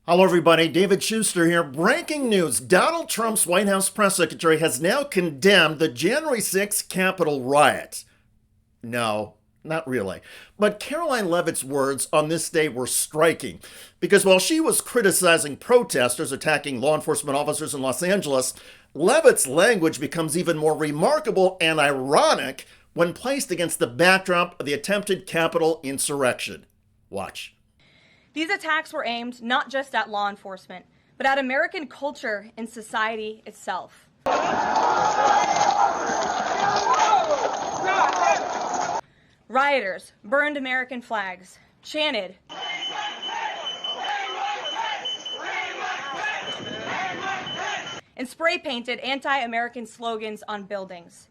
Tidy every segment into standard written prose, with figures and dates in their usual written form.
Hello, everybody. David Shuster here. Breaking news. Donald Trump's White House press secretary has now condemned the January 6th Capitol riot. No, not really. But Karoline Leavitt's words on this day were striking because while she was criticizing protesters attacking law enforcement officers in Los Angeles, Leavitt's language becomes even more remarkable and ironic when placed against the backdrop of the attempted Capitol insurrection. Watch. These attacks were aimed not just at law enforcement, but at American culture and society itself. Rioters burned American flags, chanted, and spray painted anti-American slogans on buildings.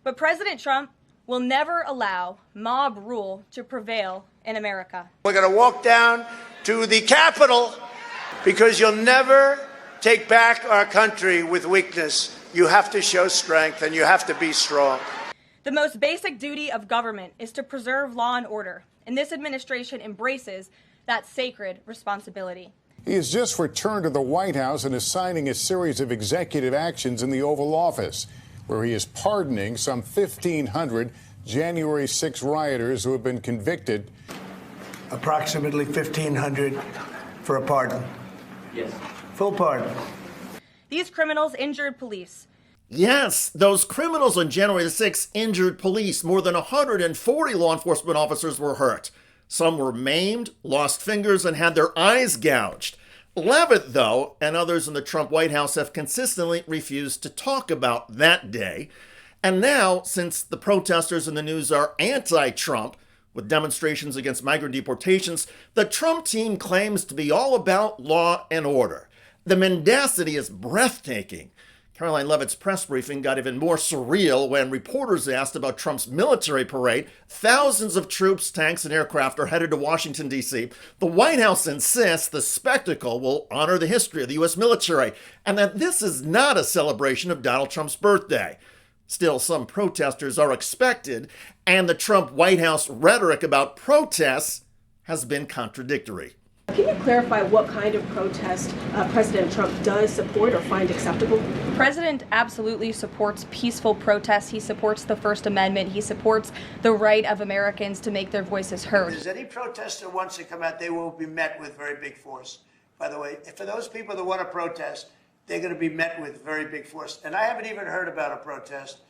But President Trump will never allow mob rule to prevail in America. We're going to walk down to the Capitol because you'll never take back our country with weakness. You have to show strength and you have to be strong. The most basic duty of government is to preserve law and order, and this administration embraces that sacred responsibility. He has just returned to the White House and is signing a series of executive actions in the Oval Office, where he is pardoning some 1,500 January 6 rioters who have been convicted. Approximately 1,500 for a pardon. Yes. Full pardon. These criminals injured police. Yes, those criminals on January 6th injured police. More than 140 law enforcement officers were hurt. Some were maimed, lost fingers, and had their eyes gouged. Leavitt, though, and others in the Trump White House have consistently refused to talk about that day. And now, since the protesters in the news are anti-Trump, with demonstrations against migrant deportations, the Trump team claims to be all about law and order. The mendacity is breathtaking. Karoline Leavitt's press briefing got even more surreal when reporters asked about Trump's military parade. Thousands of troops, tanks, and aircraft are headed to Washington, D.C. The White House insists the spectacle will honor the history of the U.S. military and that this is not a celebration of Donald Trump's birthday. Still, some protesters are expected, and the Trump White House rhetoric about protests has been contradictory. Can you clarify what kind of protest President Trump does support or find acceptable? The president absolutely supports peaceful protests. He supports the First Amendment. He supports the right of Americans to make their voices heard. If any protester wants to come out, they will be met with very big force. By the way, for those people that want to protest, they're going to be met with very big force. And I haven't even heard about a protest.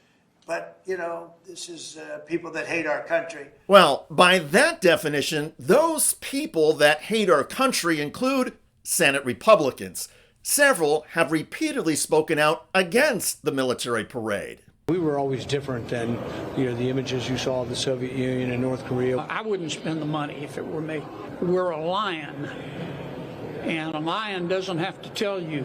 But, you know, this is people that hate our country. Well, by that definition, those people that hate our country include Senate Republicans. Several have repeatedly spoken out against the military parade. We were always different than, the images you saw of the Soviet Union and North Korea. I wouldn't spend the money if it were me. We're a lion, and a lion doesn't have to tell you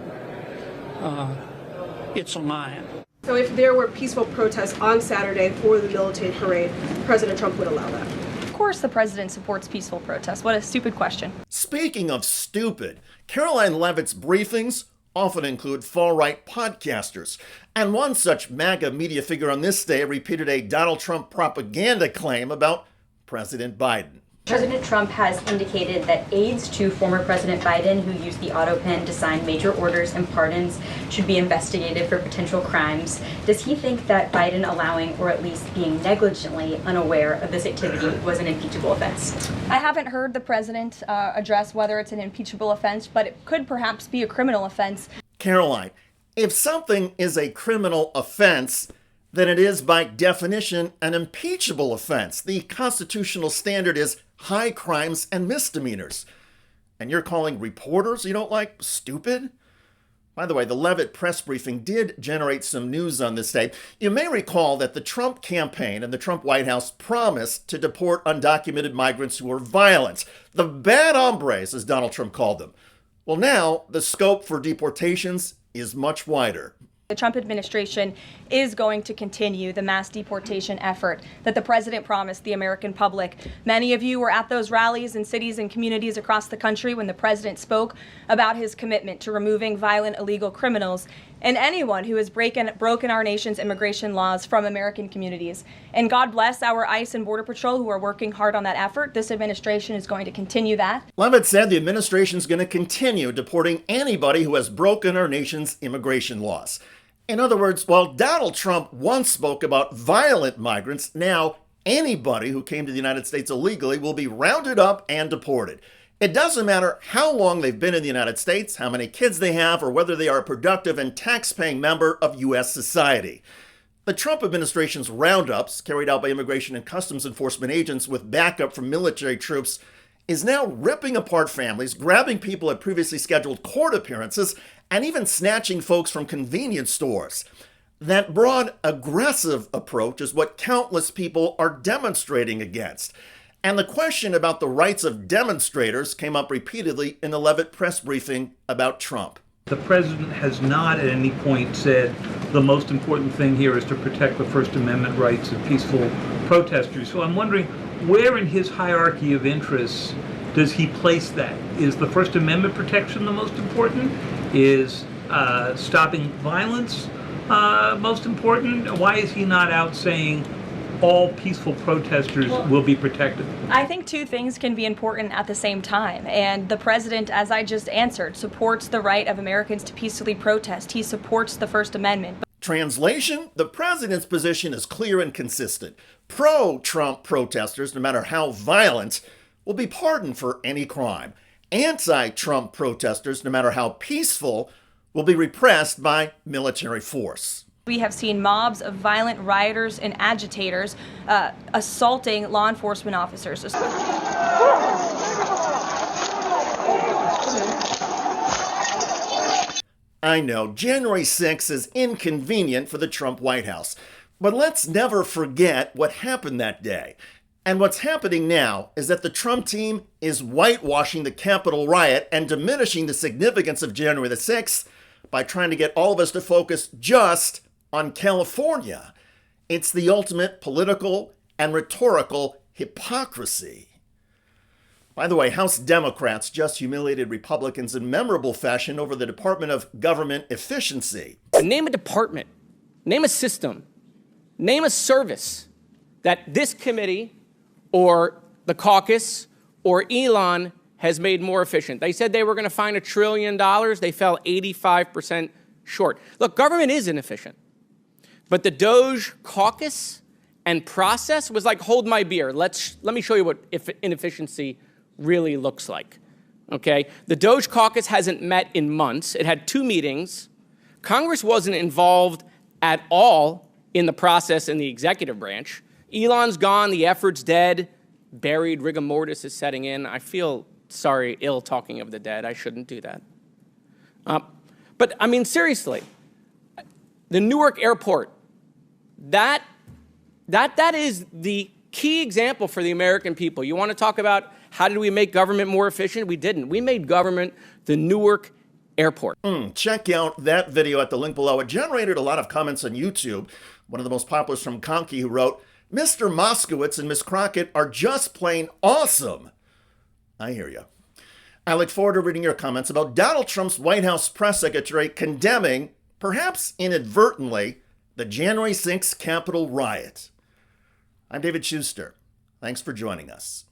it's a lion. So if there were peaceful protests on Saturday for the military parade, President Trump would allow that? Of course the president supports peaceful protests. What a stupid question. Speaking of stupid, Karoline Leavitt's briefings often include far-right podcasters. And one such MAGA media figure on this day repeated a Donald Trump propaganda claim about President Biden. President Trump has indicated that aides to former President Biden who used the auto pen to sign major orders and pardons should be investigated for potential crimes. Does he think that Biden allowing or at least being negligently unaware of this activity was an impeachable offense? I haven't heard the president address whether it's an impeachable offense, but it could perhaps be a criminal offense. Karoline, if something is a criminal offense, then it is by definition an impeachable offense. The constitutional standard is high crimes and misdemeanors. And you're calling reporters you don't like stupid? By the way, the Leavitt press briefing did generate some news on this day. You may recall that the Trump campaign and the Trump White House promised to deport undocumented migrants who were violent. The bad hombres, as Donald Trump called them. Well, now the scope for deportations is much wider. The Trump administration is going to continue the mass deportation effort that the president promised the American public. Many of you were at those rallies in cities and communities across the country when the president spoke about his commitment to removing violent illegal criminals. and anyone who has broken our nation's immigration laws from American communities. And God bless our ICE and Border Patrol who are working hard on that effort. This administration is going to continue that. Leavitt said the administration is going to continue deporting anybody who has broken our nation's immigration laws. In other words, while Donald Trump once spoke about violent migrants, now anybody who came to the United States illegally will be rounded up and deported. It doesn't matter how long they've been in the United States, how many kids they have, or whether they are a productive and tax-paying member of U.S. society. The Trump administration's roundups, carried out by Immigration and Customs Enforcement agents with backup from military troops, is now ripping apart families, grabbing people at previously scheduled court appearances, and even snatching folks from convenience stores. That broad, aggressive approach is what countless people are demonstrating against. And the question about the rights of demonstrators came up repeatedly in the Leavitt press briefing about Trump. The president has not at any point said the most important thing here is to protect the First Amendment rights of peaceful protesters. So I'm wondering, where in his hierarchy of interests does he place that? Is the First Amendment protection the most important? Is stopping violence most important? Why is he not out saying all peaceful protesters will be protected? I think two things can be important at the same time. And the president, as I just answered, supports the right of Americans to peacefully protest. He supports the First Amendment. Translation, the president's position is clear and consistent. Pro-Trump protesters, no matter how violent, will be pardoned for any crime. Anti-Trump protesters, no matter how peaceful, will be repressed by military force. We have seen mobs of violent rioters and agitators assaulting law enforcement officers. I know, January 6th is inconvenient for the Trump White House, but let's never forget what happened that day. And what's happening now is that the Trump team is whitewashing the Capitol riot and diminishing the significance of January the 6th by trying to get all of us to focus just on California. It's the ultimate political and rhetorical hypocrisy. By the way, House Democrats just humiliated Republicans in memorable fashion over the Department of Government Efficiency. Name a department, name a system, name a service that this committee or the caucus or Elon has made more efficient. They said they were going to find $1 trillion. They fell 85% short. Look, government is inefficient. But the DOGE caucus and process was like, hold my beer. Let me show you what inefficiency really looks like. Okay? The DOGE caucus hasn't met in months. It had 2 meetings. Congress wasn't involved at all in the process in the executive branch. Elon's gone. The effort's dead. Buried rigor mortis is setting in. I feel ill talking of the dead. I shouldn't do that. But I mean, seriously, the Newark airport, that is the key example for the American people. You want to talk about how did we make government more efficient? We didn't. We made government the Newark airport. Check out that video at the link below. It generated a lot of comments on YouTube. One of the most popular is from Conkey, who wrote, "Mr. Moskowitz and Miss Crockett are just plain awesome." I hear you. I look forward to reading your comments about Donald Trump's White House press secretary condemning, perhaps inadvertently, the January 6th Capitol riot. I'm David Shuster. Thanks for joining us.